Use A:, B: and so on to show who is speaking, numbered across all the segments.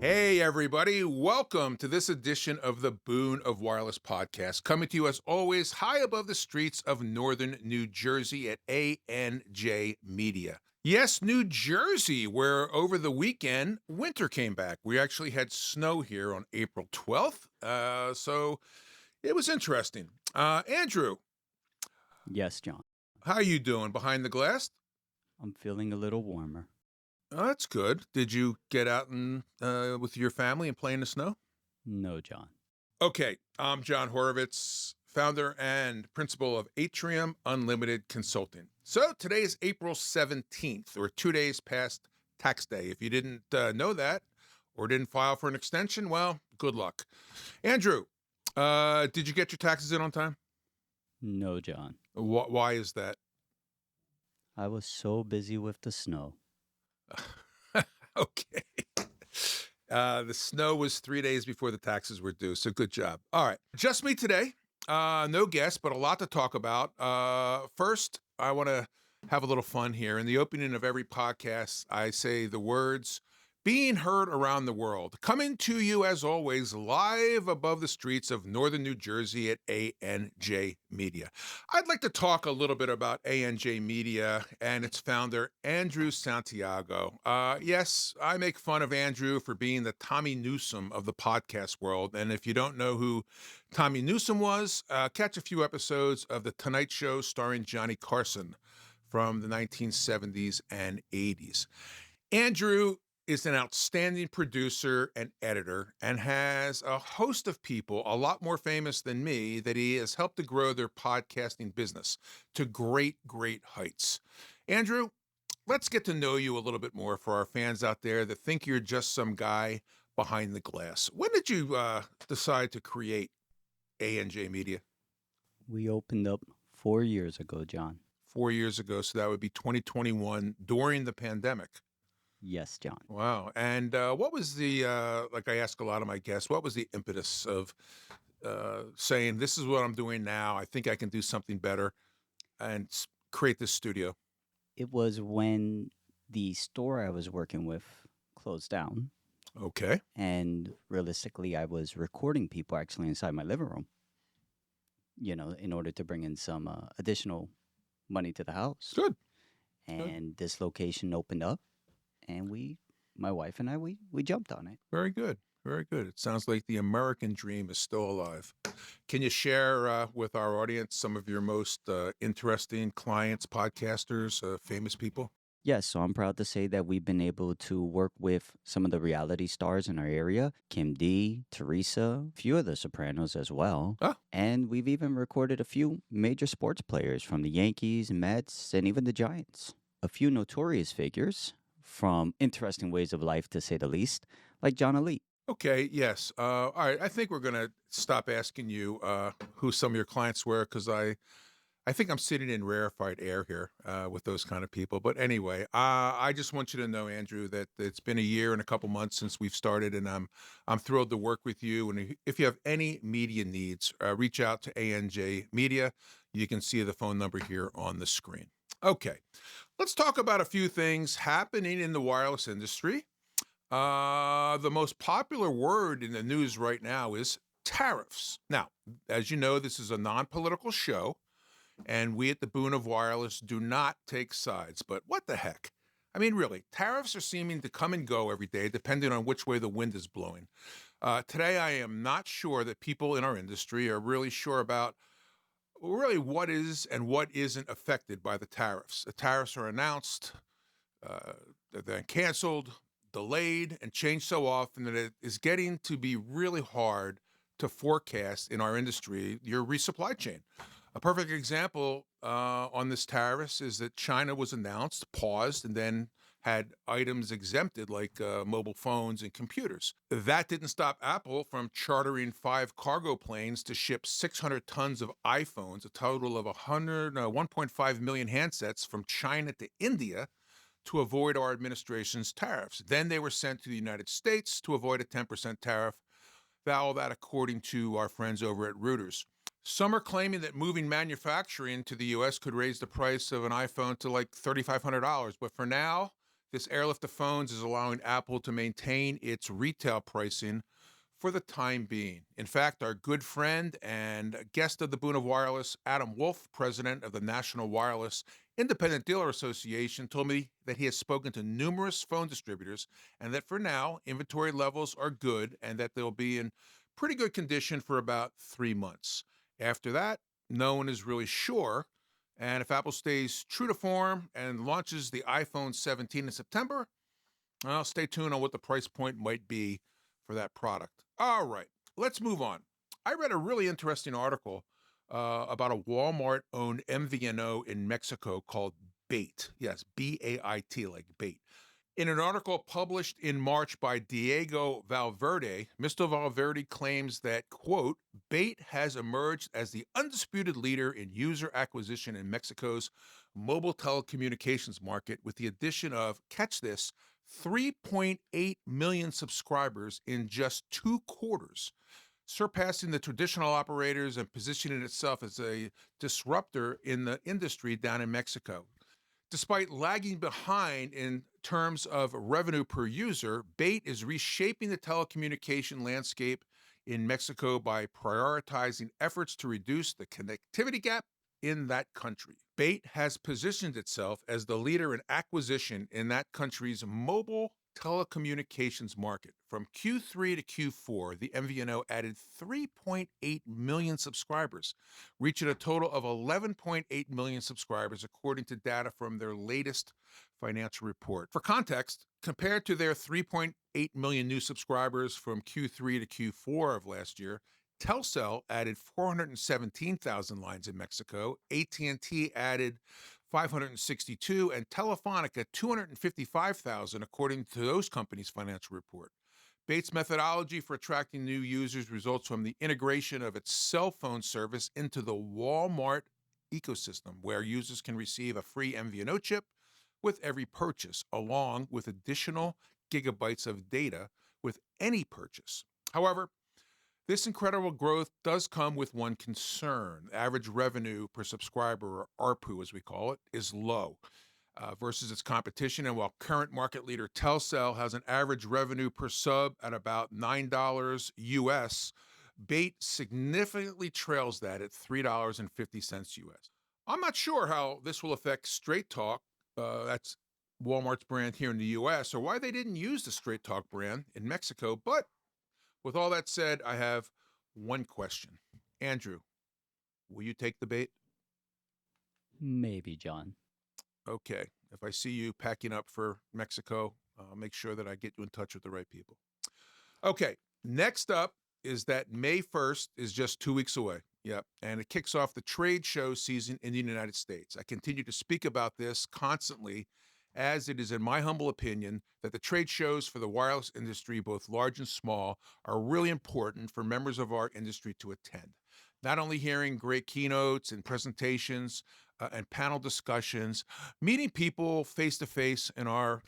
A: Hey, everybody. Welcome to this edition of the Boon of Wireless podcast, coming to you as always high above the streets of northern New Jersey at ANJ Media. Yes, New Jersey, where over the weekend, winter came back. We actually had snow here on April 12th, so it was interesting. Andrew,
B: Yes, John.
A: how you doing behind the glass?
B: I'm feeling a little warmer.
A: Oh, that's good. Did you get out and with your family and play in the snow?
B: No, John.
A: Okay, I'm Jon Horovitz, founder and principal of Atrium Unlimited Consulting. So today is April 17th, or 2 days past tax day. If you didn't know that or didn't file for an extension, well, good luck. Andrew, did you get your taxes in on time?
B: No, John.
A: Why is that?
B: I was so busy with the snow.
A: Okay. The snow was 3 days before the taxes were due, so good job. All right, just me today. No guests, but a lot to talk about. First, I want to have a little fun here. In the opening of every podcast, I say the words being heard around the world. Coming to you, as always, live above the streets of northern New Jersey at ANJ Media. I'd like to talk a little bit about ANJ Media and its founder, Andrew Santiago. Yes, I make fun of Andrew for being the Tommy Newsom of the podcast world. And if you don't know who Tommy Newsom was, catch a few episodes of The Tonight Show starring Johnny Carson from the 1970s and 80s. Andrew is an outstanding producer and editor and has a host of people, a lot more famous than me, that he has helped to grow their podcasting business to great, great heights. Andrew, let's get to know you a little bit more for our fans out there that think you're just some guy behind the glass. When did you decide to create ANJ Media?
B: We opened up 4 years ago, John.
A: 4 years ago, so that would be 2021 during the pandemic.
B: Yes, John.
A: Wow. And what was the, like I ask a lot of my guests, what was the impetus of saying, this is what I'm doing now. I think I can do something better and create this studio?
B: It was when the store I was working with closed down,
A: Okay.
B: and realistically, I was recording people actually inside my living room, in order to bring in some additional money to the house.
A: Good.
B: And this location opened up, and my wife and I, we jumped on it.
A: Very good. Very good. It sounds like the American dream is still alive. Can you share with our audience some of your most interesting clients, podcasters, famous people?
B: Yes, so I'm proud to say that we've been able to work with some of the reality stars in our area, Kim D, Teresa, a few of the Sopranos as well.
A: Ah.
B: And we've even recorded a few major sports players from the Yankees, Mets, and even the Giants. A few notorious figures from interesting ways of life, to say the least, like John Elite.
A: Okay, yes. All right, I think we're going to stop asking you who some of your clients were, because I think I'm sitting in rarefied air here with those kind of people. But anyway, I just want you to know, Andrew, that it's been a year and a couple months since we've started, and I'm thrilled to work with you. And if you have any media needs, reach out to ANJ Media. You can see the phone number here on the screen. Okay, let's talk about a few things happening in the wireless industry. The most popular word in the news right now is tariffs. Now, as you know, this is a non-political show, and we at the Boon of Wireless do not take sides. But what the heck? I mean, really, tariffs are seeming to come and go every day, depending on which way the wind is blowing. Today, I am not sure that people in our industry are really sure about really what is and what isn't affected by the tariffs. The tariffs are announced, they're then canceled, delayed, and changed so often that it is getting to be really hard to forecast in our industry your resupply chain. A perfect example on this tariffs is that China was announced, paused, and then had items exempted like mobile phones and computers. That didn't stop Apple from chartering 5 cargo planes to ship 600 tons of iPhones, a total of 1.5 million handsets from China to India, to avoid our administration's tariffs. Then they were sent to the United States to avoid a 10% tariff. All that according to our friends over at Reuters. Some are claiming that moving manufacturing to the U.S. could raise the price of an iPhone to like $3,500. But for now, This airlift of phones is allowing Apple to maintain its retail pricing for the time being. In fact, our good friend and guest of the Boon of Wireless, Adam Wolf, president of the National Wireless Independent Dealer Association, told me that he has spoken to numerous phone distributors and that for now, inventory levels are good and that they'll be in pretty good condition for about 3 months. After that, no one is really sure. And if Apple stays true to form and launches the iPhone 17 in September, well, stay tuned on what the price point might be for that product. All right, let's move on. I read a really interesting article about a Walmart-owned MVNO in Mexico called Bait. Yes, B-A-I-T, like bait. In an article published in March by Diego Valverde, Mr. Valverde claims that, quote, Bait has emerged as the undisputed leader in user acquisition in Mexico's mobile telecommunications market with the addition of, catch this, 3.8 million subscribers in just 2 quarters, surpassing the traditional operators and positioning itself as a disruptor in the industry down in Mexico. Despite lagging behind in terms of revenue per user, Bait is reshaping the telecommunication landscape in Mexico by prioritizing efforts to reduce the connectivity gap in that country. Bait has positioned itself as the leader in acquisition in that country's mobile telecommunications market. From Q3 to Q4, the MVNO added 3.8 million subscribers, reaching a total of 11.8 million subscribers, according to data from their latest financial report. For context, compared to their 3.8 million new subscribers from Q3 to Q4 of last year, Telcel added 417,000 lines in Mexico, AT&T added 562, and Telefonica 255,000, according to those companies' financial report. Bait's methodology for attracting new users results from the integration of its cell phone service into the Walmart ecosystem, where users can receive a free MVNO chip with every purchase, along with additional gigabytes of data with any purchase. However, this incredible growth does come with one concern. Average revenue per subscriber, or ARPU as we call it, is low versus its competition. And while current market leader Telcel has an average revenue per sub at about $9 US, Bait significantly trails that at $3.50 US. I'm not sure how this will affect Straight Talk, that's Walmart's brand here in the US, or why they didn't use the Straight Talk brand in Mexico, but with all that said, I have one question. Andrew, will you take the bait?
B: Maybe, John.
A: Okay. If I see you packing up for Mexico, I'll make sure that I get you in touch with the right people. Okay. Next up is that May 1st is just 2 weeks away. Yep. And it kicks off the trade show season in the United States. I continue to speak about this constantly, as it is, in my humble opinion, that the trade shows for the wireless industry, both large and small, are really important for members of our industry to attend. Not only hearing great keynotes and presentations and panel discussions, meeting people face-to-face in our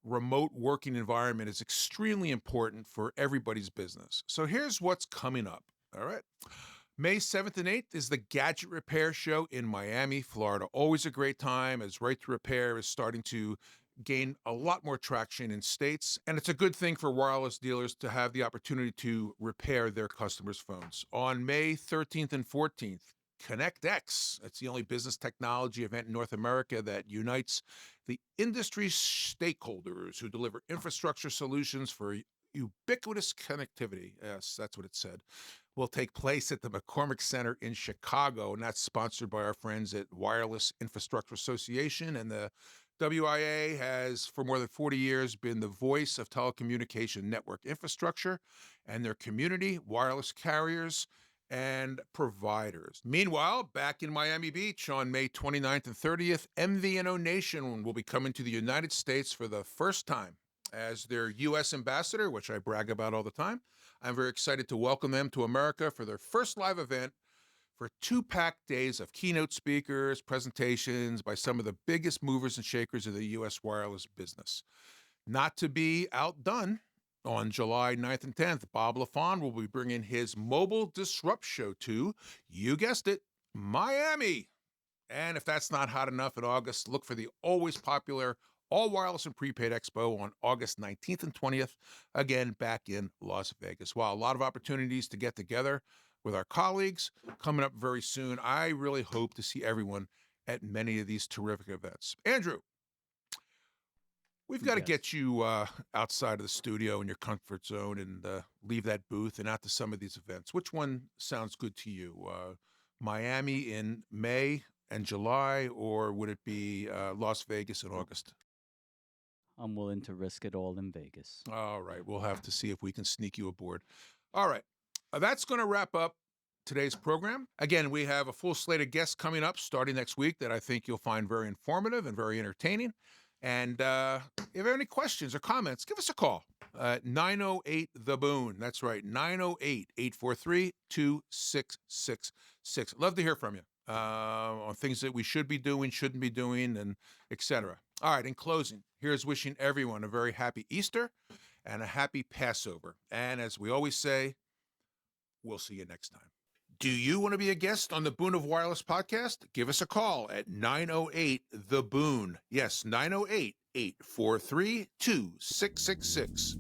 A: remote working environment is extremely important for everybody's business. So here's what's coming up, all right? May 7th and 8th is the Gadget Repair Show in Miami, Florida. Always a great time, as Right to Repair is starting to gain a lot more traction in states. And it's a good thing for wireless dealers to have the opportunity to repair their customers' phones. On May 13th and 14th, ConnectX. It's the only business technology event in North America that unites the industry stakeholders who deliver infrastructure solutions for ubiquitous connectivity. Yes, that's what it said. Will take place at the McCormick Center in Chicago, and that's sponsored by our friends at Wireless Infrastructure Association. And the WIA has, for more than 40 years, been the voice of telecommunication network infrastructure and their community, wireless carriers, and providers. Meanwhile, back in Miami Beach on May 29th and 30th, MVNO Nation will be coming to the United States for the first time as their U.S. ambassador, which I brag about all the time. I'm very excited to welcome them to America for their first live event for 2 packed days of keynote speakers, presentations by some of the biggest movers and shakers of the U.S. wireless business. Not to be outdone, on July 9th and 10th, Bob LaFawn will be bringing his Mobile Disrupt Show to, you guessed it, Miami. And if that's not hot enough in August, look for the always popular All Wireless and Prepaid Expo on August 19th and 20th, again, back in Las Vegas. Wow, a lot of opportunities to get together with our colleagues coming up very soon. I really hope to see everyone at many of these terrific events. Andrew, we've got to
B: Yes.
A: get you outside of the studio in your comfort zone and leave that booth and out to some of these events. Which one sounds good to you? Miami in May and July, or would it be Las Vegas in August?
B: I'm willing to risk it all in Vegas.
A: All right. We'll have to see if we can sneak you aboard. All right. That's going to wrap up today's program. Again, we have a full slate of guests coming up starting next week that I think you'll find very informative and very entertaining. And if you have any questions or comments, give us a call. 908 The Boon. That's right, 908-843-2666. Love to hear from you on things that we should be doing, shouldn't be doing, and etc. All right, in closing, here's wishing everyone a very happy Easter and a happy Passover. And as we always say, we'll see you next time. Do you want to be a guest on the Boon of Wireless podcast? Give us a call at 908 The Boon. Yes, 908-843-2666.